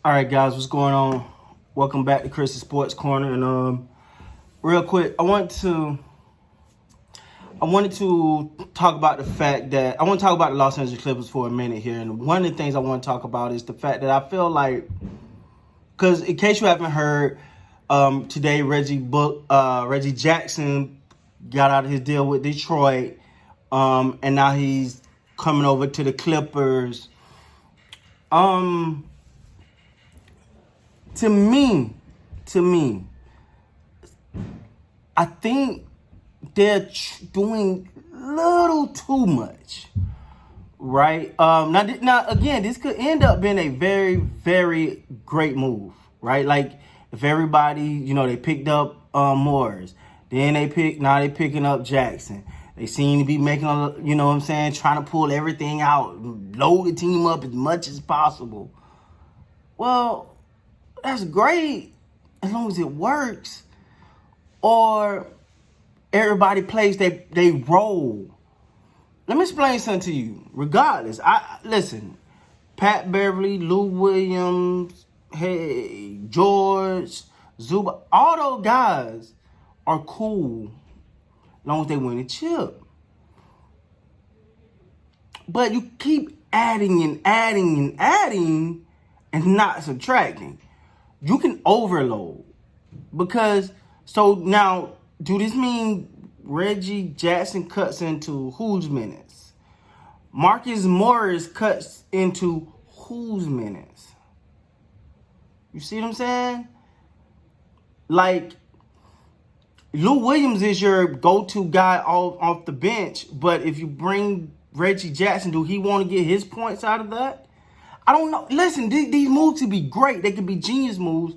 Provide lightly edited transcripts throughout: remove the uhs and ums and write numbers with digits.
All right, guys, what's going on? Welcome back to Chris's Sports Corner. And real quick, I wanted to talk about the fact that I want to talk about the Los Angeles Clippers for a minute here. And one of the things I want to talk about is the fact that I feel like, because in case you haven't heard, today Reggie Jackson got out of his deal with Detroit, and now he's coming over to the Clippers. To me, I think they're doing little too much, right? Now, again, this could end up being a very, very great move, right? Like, if everybody, they picked up Morris, then now they picking up Jackson. They seem to be making, trying to pull everything out, load the team up as much as possible. Well, that's great as long as it works, or everybody plays they role. Let me explain something to you. Regardless, listen. Pat Beverly, Lou Williams, George, Zuba, all those guys are cool as long as they win a chip. But you keep adding and adding and adding and not subtracting. You can overload. So now, do this mean Reggie Jackson cuts into whose minutes? Marcus Morris cuts into whose minutes? You see what I'm saying? Like, Lou Williams is your go-to guy off the bench, but if you bring Reggie Jackson, do he want to get his points out of that? I don't know. Listen, these moves could be great. They could be genius moves,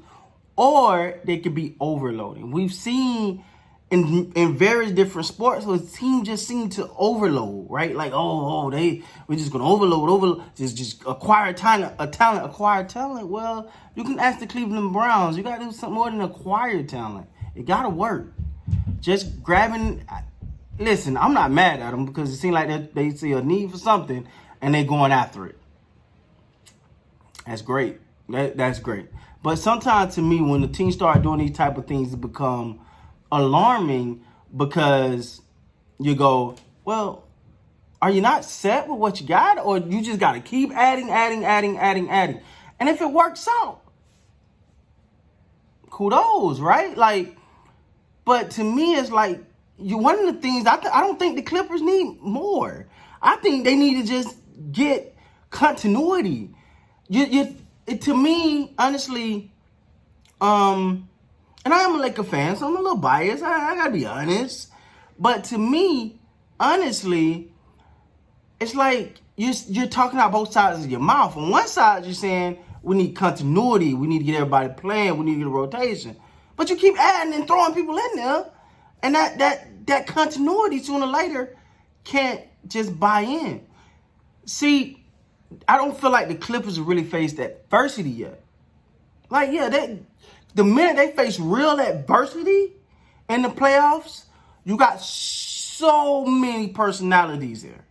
or they could be overloading. We've seen in various different sports where teams just seem to overload, right? Like, we're just gonna overload, just acquire talent. Well, you can ask the Cleveland Browns. You gotta do something more than acquire talent. It gotta work. Just grabbing. Listen, I'm not mad at them because it seems like they see a need for something and they're going after it. That's great. That's great. But sometimes, to me, when the team start doing these type of things, it become alarming because you go, well, are you not set with what you got, or you just got to keep adding? And if it works out, kudos, right? Like, but to me, it's like one of the things I don't think the Clippers need more. I think they need to just get continuity. To me, honestly, and I am a Laker fan, so I'm a little biased. I gotta be honest. But to me, honestly, it's like you're talking out both sides of your mouth. On one side, you're saying we need continuity, we need to get everybody playing, we need to get a rotation. But you keep adding and throwing people in there, and that continuity sooner or later can't just buy in. See, I don't feel like the Clippers have really faced adversity yet. Like, the minute they face real adversity in the playoffs, you got so many personalities there.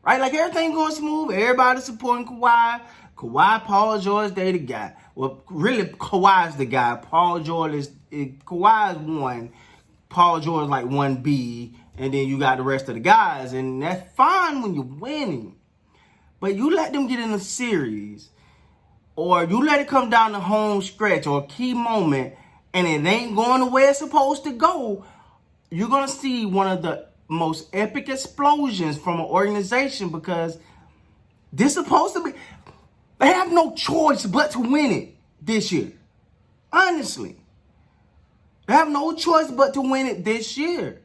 Right? Like, everything going smooth. Everybody supporting Kawhi. Paul George, they the guy. Well, really, Kawhi's the guy. Kawhi's 1. Paul George like 1B. And then you got the rest of the guys. And that's fine when you're winning. But you let them get in a series, or you let it come down the home stretch or a key moment, and it ain't going the way it's supposed to go, you're going to see one of the most epic explosions from an organization, because this is supposed to be, they have no choice but to win it this year. Honestly. They have no choice but to win it this year.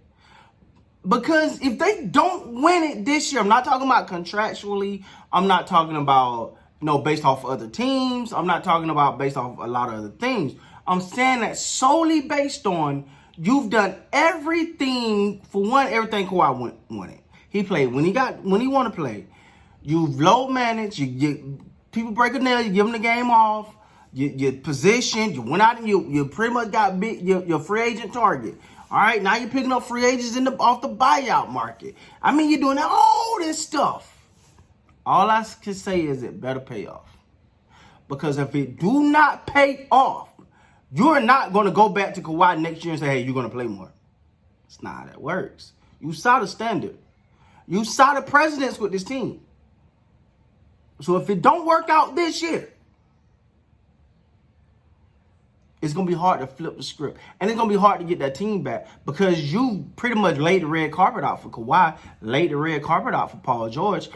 Because if they don't win it this year, I'm not talking about contractually. I'm not talking about, based off other teams. I'm not talking about based off a lot of other things. I'm saying that solely based on you've done everything. For one, everything Kawhi wanted. He played when he want to play. You've low managed. You get people break a nail. You give them the game off. You positioned. You went out and you pretty much got your free agent target. All right, now you're picking up free agents off the buyout market. I mean, you're doing all this stuff. All I can say is it better pay off. Because if it do not pay off, you're not going to go back to Kawhi next year and say, hey, you're going to play more. It's not how that works. You saw the standard. You saw the precedence with this team. So if it don't work out this year, it's going to be hard to flip the script. And it's going to be hard to get that team back because you pretty much laid the red carpet out for Kawhi, laid the red carpet out for Paul George.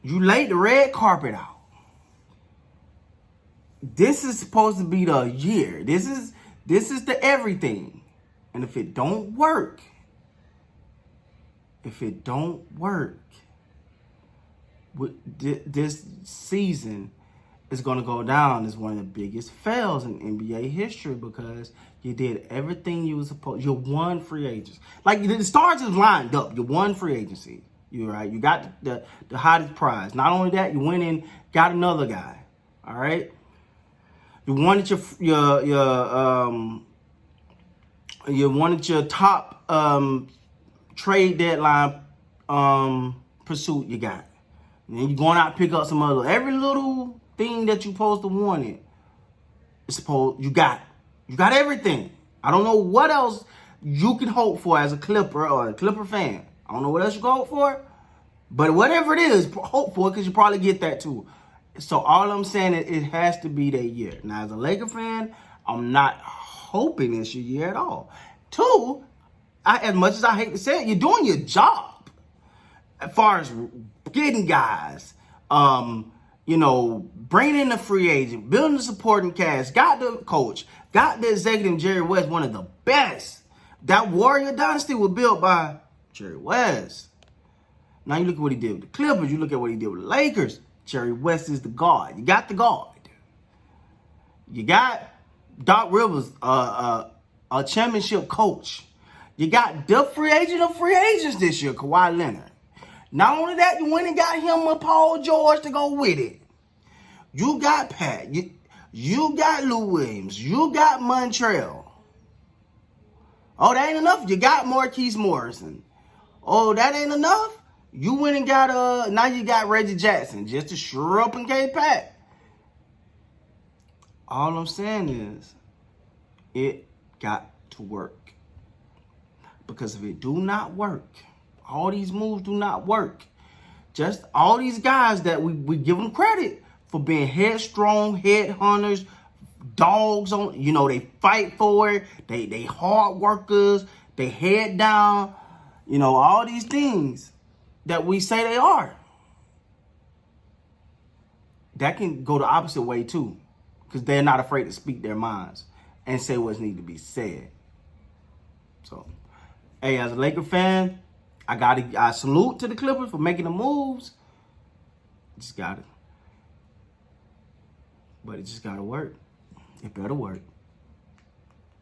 You laid the red carpet out. This is supposed to be the year. This is the everything. And if it don't work, this season is going to go down as one of the biggest fails in NBA history because you did everything you were supposed. You won free agents. Like the stars is lined up. You won free agency. You're right. You got the hottest prize. Not only that, you went and got another guy. All right. You wanted your top trade deadline pursuit you got. And then you're going out and pick up some other. Every little thing that you're supposed to want it. You got everything. I don't know what else you can hope for as a Clipper or a Clipper fan. I don't know what else you can hope for. But whatever it is, hope for it because you probably get that too. So all I'm saying is it has to be that year. Now, as a Laker fan, I'm not hoping it's your year at all. Two, as much as I hate to say it, you're doing your job as far as getting guys, bringing in the free agent, building the supporting cast, got the coach, got the executive Jerry West, one of the best. That Warrior dynasty was built by Jerry West. Now you look at what he did with the Clippers. You look at what he did with the Lakers. Jerry West is the guard. You got the guard. You got Doc Rivers, a championship coach. You got the free agent of free agents this year, Kawhi Leonard. Not only that, you went and got him a Paul George to go with it. You got Pat. You got Lou Williams. You got Montreal. Oh, that ain't enough. You got Marquise Morrison. Oh, that ain't enough. You went and got now you got Reggie Jackson just to shore up in K-Pat. All I'm saying is it got to work. Because if it do not work, all these moves do not work. Just all these guys that we give them credit for being headstrong, headhunters, dogs on, they fight for it. They hard workers, they head down, all these things that we say they are. That can go the opposite way too. Because they're not afraid to speak their minds and say what's need to be said. So, hey, as a Laker fan, I salute to the Clippers for making the moves. But it just gotta work. It better work.